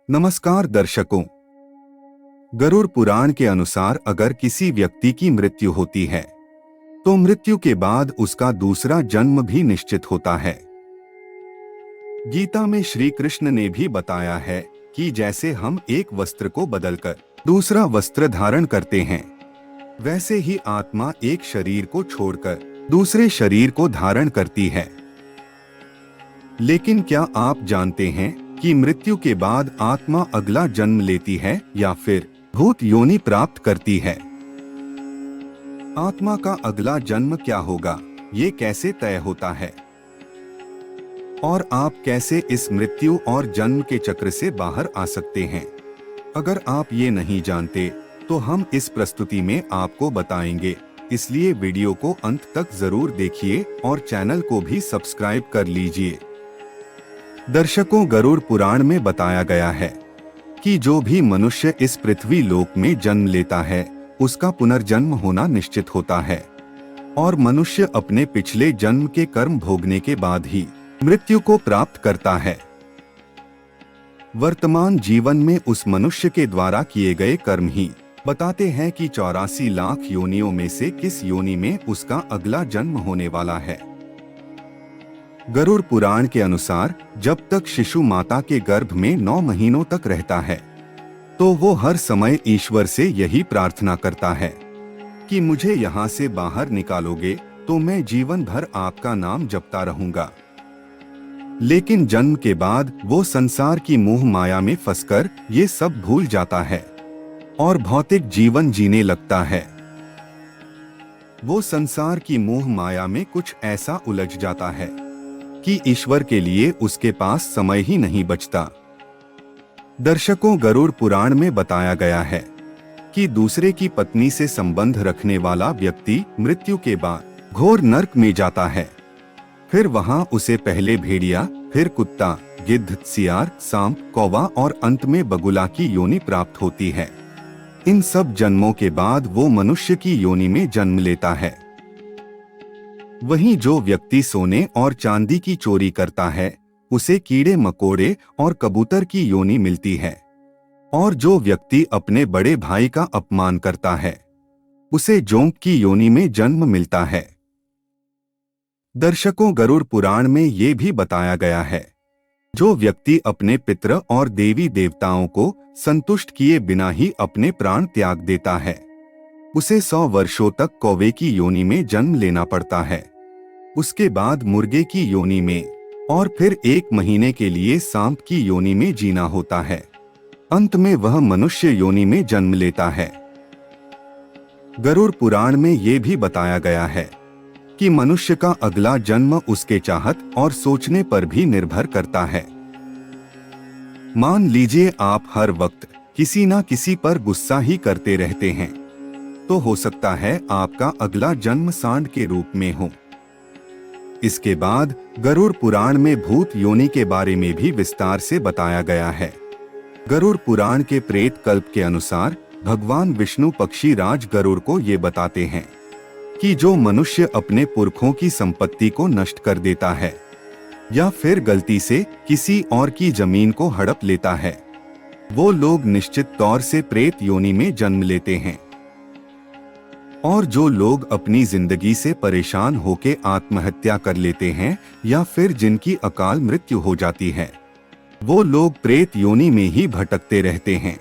नमस्कार दर्शकों। गरुड़ पुराण के अनुसार अगर किसी व्यक्ति की मृत्यु होती है तो मृत्यु के बाद उसका दूसरा जन्म भी निश्चित होता है। गीता में श्री कृष्ण ने भी बताया है कि जैसे हम एक वस्त्र को बदलकर दूसरा वस्त्र धारण करते हैं, वैसे ही आत्मा एक शरीर को छोड़कर दूसरे शरीर को धारण करती है। लेकिन क्या आप जानते हैं कि मृत्यु के बाद आत्मा अगला जन्म लेती है या फिर भूत योनि प्राप्त करती है? आत्मा का अगला जन्म क्या होगा, ये कैसे तय होता है और आप कैसे इस मृत्यु और जन्म के चक्र से बाहर आ सकते हैं? अगर आप ये नहीं जानते तो हम इस प्रस्तुति में आपको बताएंगे, इसलिए वीडियो को अंत तक जरूर देखिए और चैनल को भी सब्सक्राइब कर लीजिए। दर्शकों, गरुड़ पुराण में बताया गया है कि जो भी मनुष्य इस पृथ्वी लोक में जन्म लेता है उसका पुनर्जन्म होना निश्चित होता है और मनुष्य अपने पिछले जन्म के कर्म भोगने के बाद ही मृत्यु को प्राप्त करता है। वर्तमान जीवन में उस मनुष्य के द्वारा किए गए कर्म ही बताते हैं कि 84 लाख योनियों में से किस योनि में उसका अगला जन्म होने वाला है। गरुड़ पुराण के अनुसार जब तक शिशु माता के गर्भ में 9 महीनों तक रहता है तो वो हर समय ईश्वर से यही प्रार्थना करता है कि मुझे यहाँ से बाहर निकालोगे तो मैं जीवन भर आपका नाम जपता रहूंगा। लेकिन जन्म के बाद वो संसार की मोह माया में फंसकर ये सब भूल जाता है और भौतिक जीवन जीने लगता है। वो संसार की मोह माया में कुछ ऐसा उलझ जाता है कि ईश्वर के लिए उसके पास समय ही नहीं बचता। दर्शकों, गरुड़ पुराण में बताया गया है कि दूसरे की पत्नी से संबंध रखने वाला व्यक्ति मृत्यु के बाद घोर नरक में जाता है। फिर वहां उसे पहले भेड़िया, फिर कुत्ता, गिद्ध, सियार, सांप, कौवा और अंत में बगुला की योनि प्राप्त होती है। इन सब जन्मों के बाद वो मनुष्य की योनि में जन्म लेता है। वहीं जो व्यक्ति सोने और चांदी की चोरी करता है उसे कीड़े मकोड़े और कबूतर की योनि मिलती है और जो व्यक्ति अपने बड़े भाई का अपमान करता है उसे जोंक की योनि में जन्म मिलता है। दर्शकों, गरुड़ पुराण में ये भी बताया गया है जो व्यक्ति अपने पितृ और देवी देवताओं को संतुष्ट किए बिना ही अपने प्राण त्याग देता है उसे 100 वर्षों तक कौवे की योनि में जन्म लेना पड़ता है, उसके बाद मुर्गे की योनि में और फिर 1 महीने के लिए सांप की योनि में जीना होता है। अंत में वह मनुष्य योनि में जन्म लेता है। गरुड़ पुराण में ये भी बताया गया है कि मनुष्य का अगला जन्म उसके चाहत और सोचने पर भी निर्भर करता है। मान लीजिए आप हर वक्त किसी ना किसी पर गुस्सा ही करते रहते हैं तो हो सकता है आपका अगला जन्म सांड के रूप में हो। इसके बाद गरुड़ पुराण में भूत योनि के बारे में भी विस्तार से बताया गया है। गरुड़ पुराण के प्रेत कल्प के अनुसार भगवान विष्णु पक्षी राज गरुड़ को ये बताते हैं कि जो मनुष्य अपने पुरखों की संपत्ति को नष्ट कर देता है या फिर गलती से किसी और की जमीन को हड़प लेता है वो लोग निश्चित तौर से प्रेत योनि में जन्म लेते हैं। और जो लोग अपनी जिंदगी से परेशान होकर आत्महत्या कर लेते हैं या फिर जिनकी अकाल मृत्यु हो जाती है वो लोग प्रेत योनि में ही भटकते रहते हैं।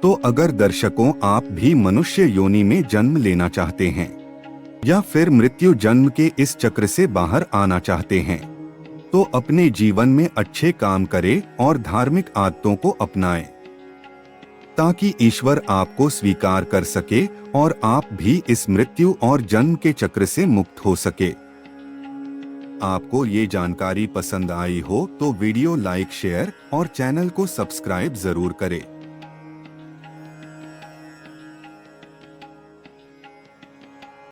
तो अगर दर्शकों आप भी मनुष्य योनि में जन्म लेना चाहते हैं या फिर मृत्यु जन्म के इस चक्र से बाहर आना चाहते हैं तो अपने जीवन में अच्छे काम करें और धार्मिक आदतों को अपनाएं ताकि ईश्वर आपको स्वीकार कर सके और आप भी इस मृत्यु और जन्म के चक्र से मुक्त हो सके। आपको ये जानकारी पसंद आई हो तो वीडियो लाइक, शेयर और चैनल को सब्सक्राइब जरूर करें।